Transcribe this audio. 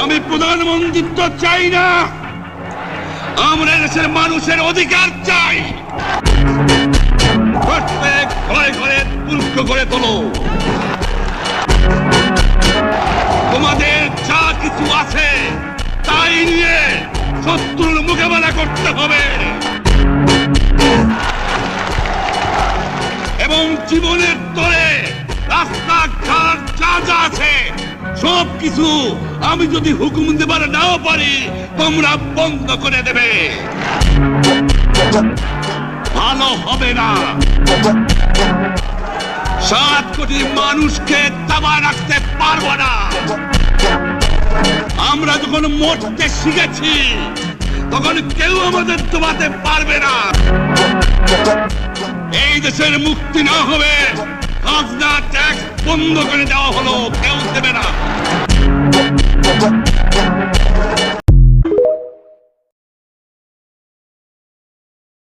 আমি প্রধানমন্ত্রিত্ব চাই না, আমরা দেশের মানুষের অধিকার চাই। প্রত্যেক ঘরে ঘরে তুল্য করে তোলো, তোমাদের যা কিছু আছে তাই নিয়ে শত্রুর মোকাবেলা করতে হবে এবং জীবনের তরে রাস্তাঘাট যা যা আছে সবকিছু আমি যদি হুকুম দেবার নাও পারি তোমরা বন্ধ করে দেবে। ভালো হবে না। 7 কোটি মানুষকে দাবা রাখতে পারবো না। আমরা যখন মরতে শিখেছি তখন কেউ আমাদের দবাতে পারবে না। এই দেশের মুক্তি না হবে খাজনা ট্যাক্স বন্ধ করে দেওয়া হলো, কেউ দেবে না।